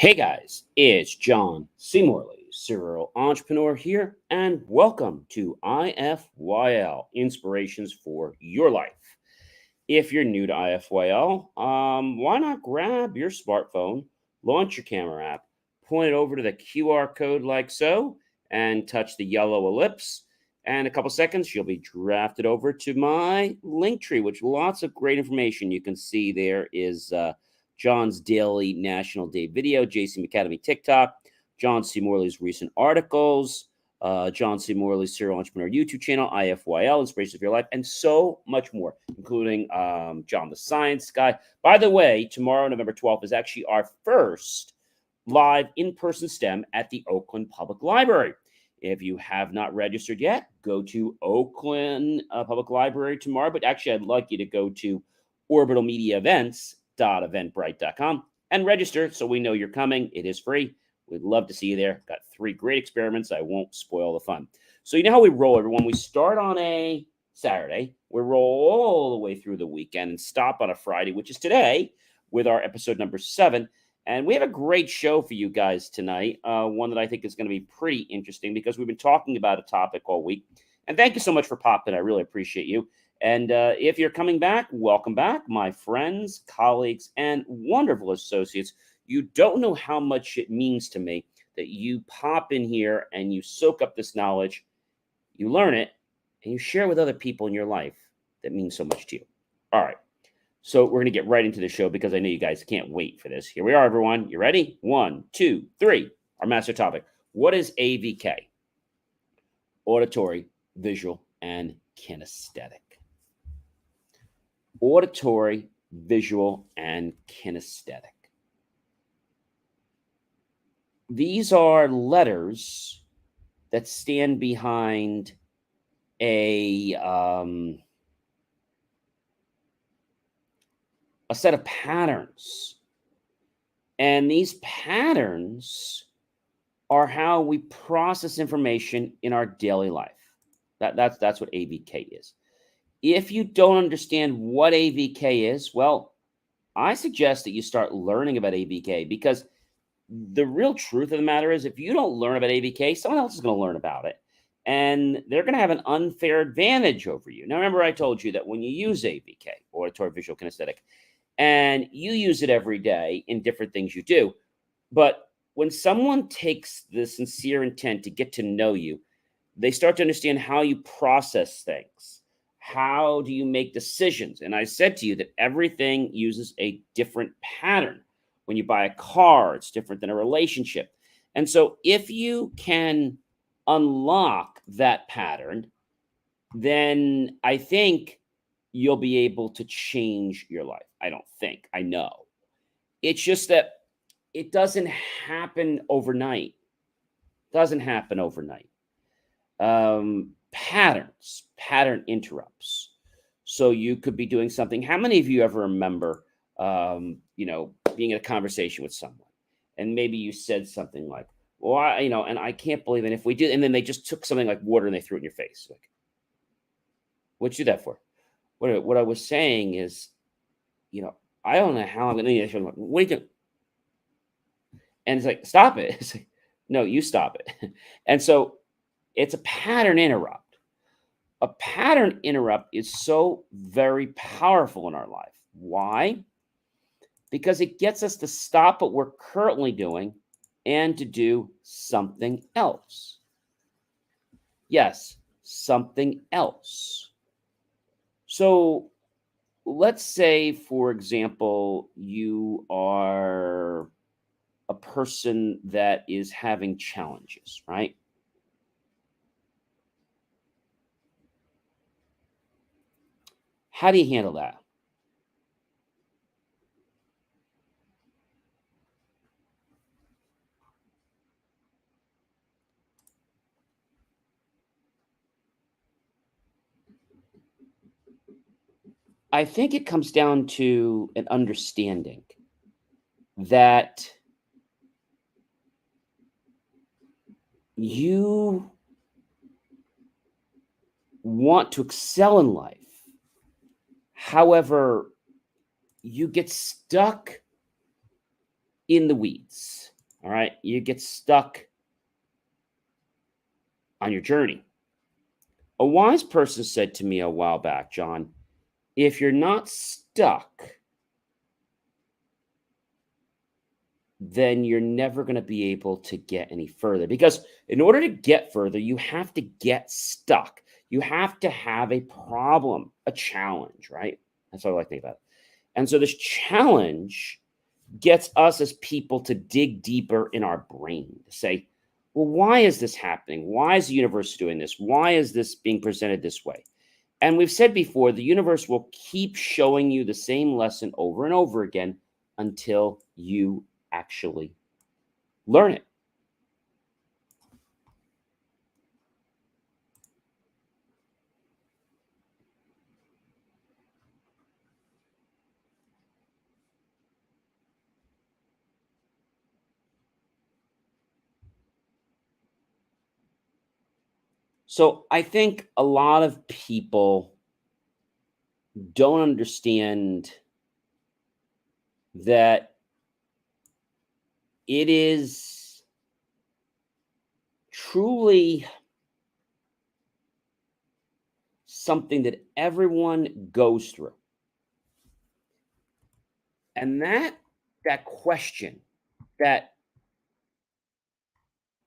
Hey guys, it's John C. Morley, serial entrepreneur here, and welcome to IFYL Inspirations for Your Life. If you're new to IFYL, why not grab your smartphone, launch your camera app, point it over to the QR code like so, and touch the yellow ellipse. And a couple seconds, you'll be drafted over to my link tree, which lots of great information you can see. There is John's daily National Day video, JC Academy TikTok, John C. Morley's recent articles, John C. Morley's serial entrepreneur YouTube channel, IFYL, Inspirations of Your Life, and so much more, including John the Science Guy. By the way, tomorrow, November 12th, is actually our first live in-person STEM at the Oakland Public Library. If you have not registered yet, go to Oakland Public Library tomorrow. But actually, I'd like you to go to orbitalmediaevents.eventbrite.com and register so we know you're coming. It is free. We'd love to see you there. Got 3 great experiments. I won't spoil the fun. So you know how we roll, everyone. We start on a Saturday. We roll all the way through the weekend and stop on a Friday, which is today, with our episode number 7. And we have a great show for you guys tonight, one that I think is going to be pretty interesting because we've been talking about a topic all week. And thank you so much for popping. I really appreciate you. And if you're coming back, welcome back, my friends, colleagues, and wonderful associates. You don't know how much it means to me that you pop in here and you soak up this knowledge, you learn it, and you share with other people in your life that means so much to you. All right. So we're going to get right into the show because I know you guys can't wait for this. Here we are, everyone. You ready? 1, 2, 3. Our master topic. What is AVK? Auditory, visual, and kinesthetic. Auditory, visual, and kinesthetic. These are letters that stand behind a set of patterns. And these patterns are how we process information in our daily life. That's what AVK is. If you don't understand what AVK is, well, I suggest that you start learning about AVK because the real truth of the matter is if you don't learn about AVK, someone else is going to learn about it. And they're going to have an unfair advantage over you. Now, remember I told you that when you use AVK, auditory, visual, kinesthetic, and you use it every day in different things you do. But when someone takes the sincere intent to get to know you, they start to understand how you process things. How do you make decisions? And I said to you that everything uses a different pattern. When you buy a car, it's different than a relationship. And so if you can unlock that pattern, then I think you'll be able to change your life. I don't think. I know. It's just that it doesn't happen overnight. Doesn't happen overnight. Pattern interrupts. So you could be doing something. How many of you ever remember, being in a conversation with someone and maybe you said something like, well, and I can't believe it if we did. And then they just took something like water and they threw it in your face. Like, what'd you do that for? What I was saying is, I don't know how I'm going to, what are you doing? And it's like, stop it. It's like, no, you stop it. And so it's a pattern interrupt. A pattern interrupt is so very powerful in our life. Why? Because it gets us to stop what we're currently doing and to do something else. Yes, something else. So let's say, for example, you are a person that is having challenges, right? How do you handle that? I think it comes down to an understanding that you want to excel in life. However, you get stuck in the weeds. All right. You get stuck on your journey. A wise person said to me a while back, John, if you're not stuck, then you're never going to be able to get any further. Because in order to get further, you have to get stuck. You have to have a problem, a challenge, right? That's what I like to think about. And so this challenge gets us as people to dig deeper in our brain, to say, well, why is this happening? Why is the universe doing this? Why is this being presented this way? And we've said before, the universe will keep showing you the same lesson over and over again until you actually learn it. So I think a lot of people don't understand that it is truly something that everyone goes through. And that question, that,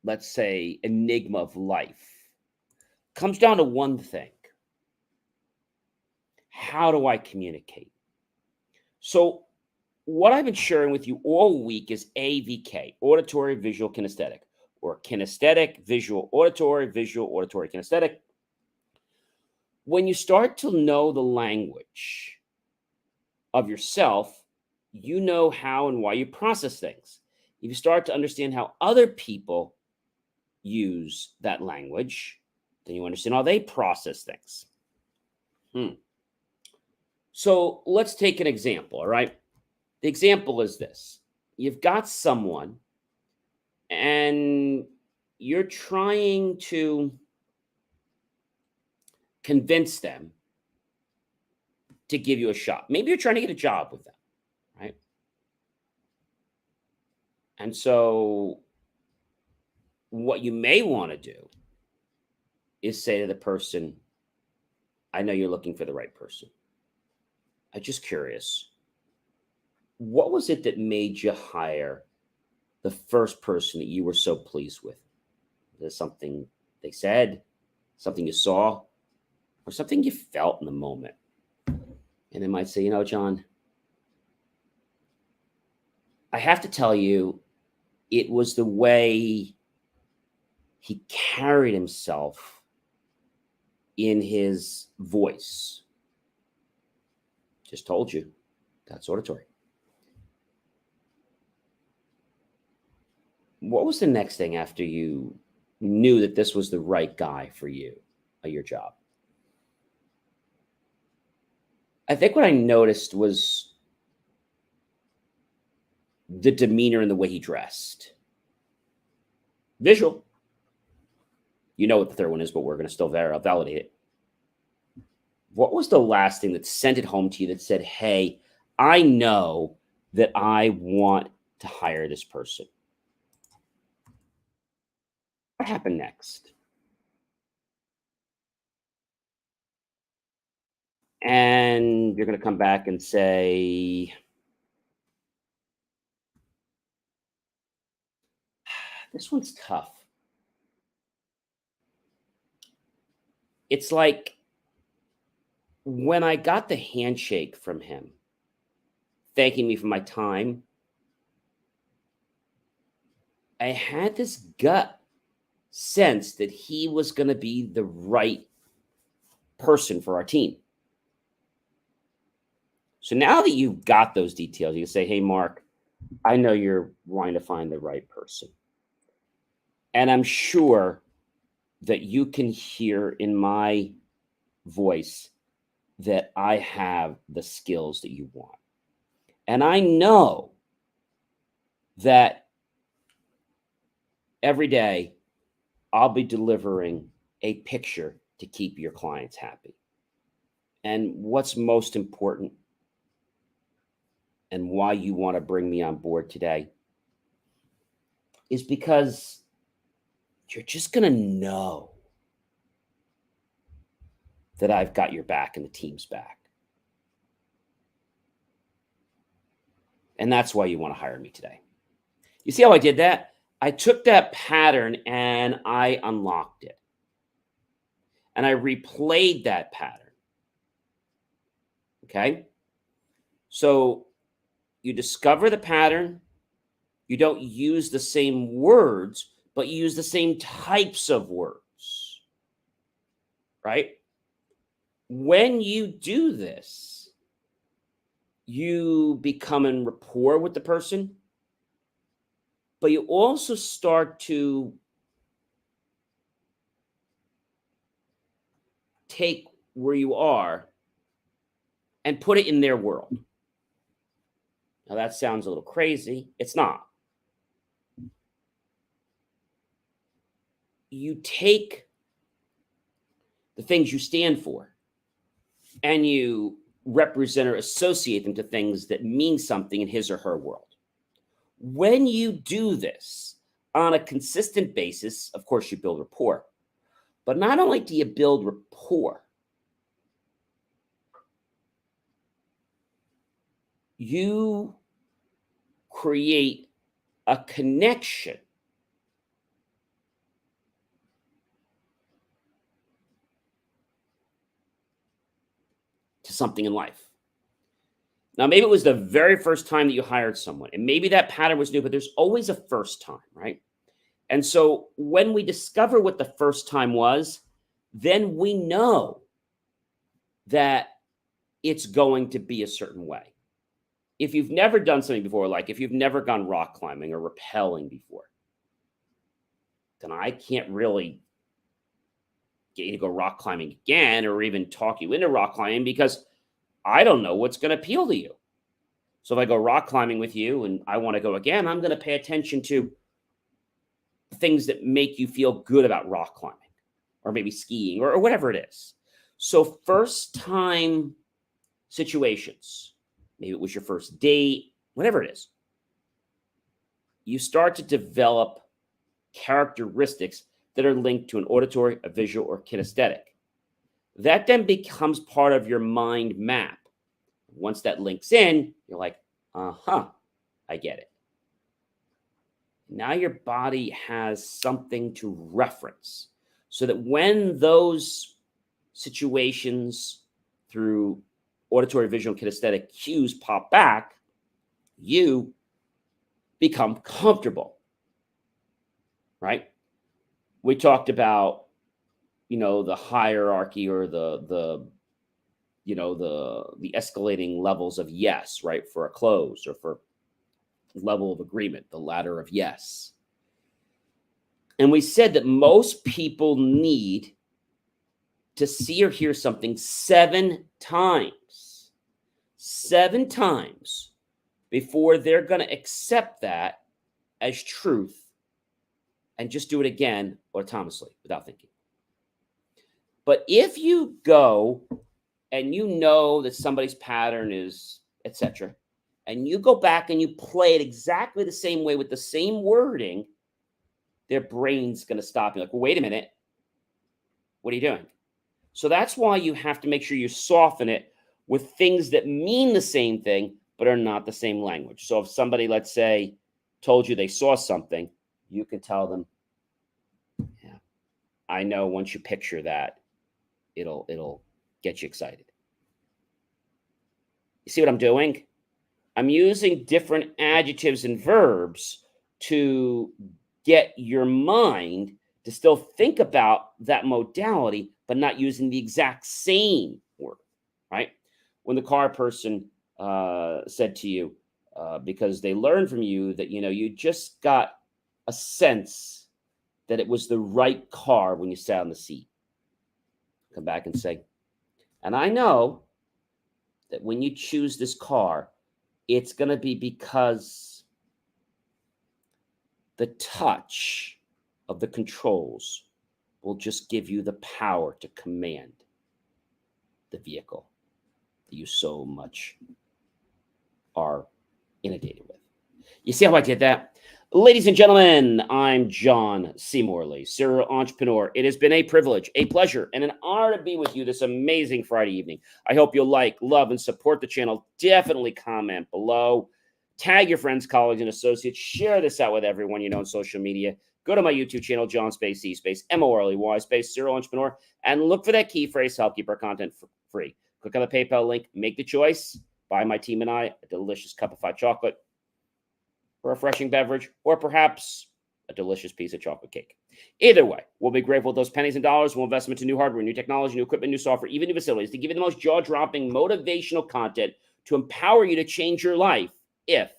let's say, enigma of life comes down to one thing. How do I communicate? So what I've been sharing with you all week is AVK, auditory, visual, kinesthetic, or kinesthetic, visual, auditory, kinesthetic. When you start to know the language of yourself, you know how and why you process things. If you start to understand how other people use that language, then you understand how they process things. So let's take an example, all right? The example is this. You've got someone and you're trying to convince them to give you a shot. Maybe you're trying to get a job with them, right? And so what you may want to do is say to the person, I know you're looking for the right person. I'm just curious. What was it that made you hire the first person that you were so pleased with? Is it something they said, something you saw, or something you felt in the moment? And they might say, John, I have to tell you, it was the way he carried himself in his voice. Just told you, that's auditory. What was the next thing after you knew that this was the right guy for you at your job? I think what I noticed was the demeanor and the way he dressed. Visual. You know what the third one is, but we're going to still validate it. What was the last thing that sent it home to you that said, hey, I know that I want to hire this person? What happened next? And you're going to come back and say, this one's tough. It's like when I got the handshake from him, thanking me for my time, I had this gut sense that he was going to be the right person for our team. So now that you've got those details, you can say, hey, Mark, I know you're wanting to find the right person. And I'm sure that you can hear in my voice that I have the skills that you want. And I know that every day I'll be delivering a picture to keep your clients happy. And what's most important and why you want to bring me on board today is because you're just going to know that I've got your back and the team's back. And that's why you want to hire me today. You see how I did that? I took that pattern and I unlocked it. And I replayed that pattern. Okay? So you discover the pattern. You don't use the same words, but you use the same types of words. Right? When you do this, you become in rapport with the person, but you also start to take where you are and put it in their world. Now, that sounds a little crazy. It's not. You take the things you stand for and you represent or associate them to things that mean something in his or her world. When you do this on a consistent basis, of course, you build rapport. But not only do you build rapport, you create a connection to something in life. Now, maybe it was the very first time that you hired someone, and maybe that pattern was new, but there's always a first time, right? And so when we discover what the first time was, then we know that it's going to be a certain way. If you've never done something before, like if you've never gone rock climbing or rappelling before, then I can't really get you to go rock climbing again or even talk you into rock climbing because I don't know what's going to appeal to you. So if I go rock climbing with you and I want to go again, I'm going to pay attention to things that make you feel good about rock climbing or maybe skiing or whatever it is. So first time situations, maybe it was your first date, whatever it is, you start to develop characteristics that are linked to an auditory, a visual, or kinesthetic. That then becomes part of your mind map. Once that links in, you're like, I get it. Now your body has something to reference so that when those situations through auditory, visual, and kinesthetic cues pop back, you become comfortable, right? We talked about, the hierarchy or the escalating levels of yes, right? For a close or for level of agreement, the ladder of yes. And we said that most people need to see or hear something 7 times before they're going to accept that as truth and just do it again autonomously without thinking. But if you go and you know that somebody's pattern is, etc., and you go back and you play it exactly the same way with the same wording, their brain's going to stop you. Like, well, wait a minute. What are you doing? So that's why you have to make sure you soften it with things that mean the same thing, but are not the same language. So if somebody, let's say, told you they saw something, you can tell them, yeah, I know once you picture that, it'll get you excited. You see what I'm doing? I'm using different adjectives and verbs to get your mind to still think about that modality, but not using the exact same word, right? When the car person said to you, because they learned from you that, you just got a sense that it was the right car when you sat on the seat. Come back and say, and I know that when you choose this car, it's going to be because the touch of the controls will just give you the power to command the vehicle that you so much are inundated with. You see how I did that? Ladies and gentlemen, I'm John C. Morley, serial entrepreneur. It has been a privilege, a pleasure, and an honor to be with you this amazing Friday evening. I hope you'll like, love, and support the channel. Definitely comment below. Tag your friends, colleagues, and associates. Share this out with everyone you know on social media. Go to my YouTube channel, John Space C Space Morley Space Serial Entrepreneur, and look for that key phrase to help keep our content free. Click on the PayPal link, make the choice, buy my team and I a delicious cup of hot chocolate, a refreshing beverage, or perhaps a delicious piece of chocolate cake. Either way, we'll be grateful with those pennies and dollars. We'll invest into new hardware, new technology, new equipment, new software, even new facilities to give you the most jaw-dropping motivational content to empower you to change your life if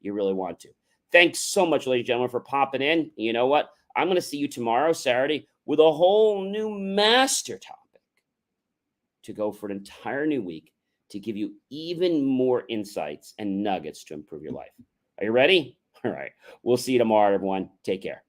you really want to. Thanks so much, ladies and gentlemen, for popping in. You know what? I'm going to see you tomorrow, Saturday, with a whole new master topic to go for an entire new week to give you even more insights and nuggets to improve your life. Are you ready? All right. We'll see you tomorrow, everyone. Take care.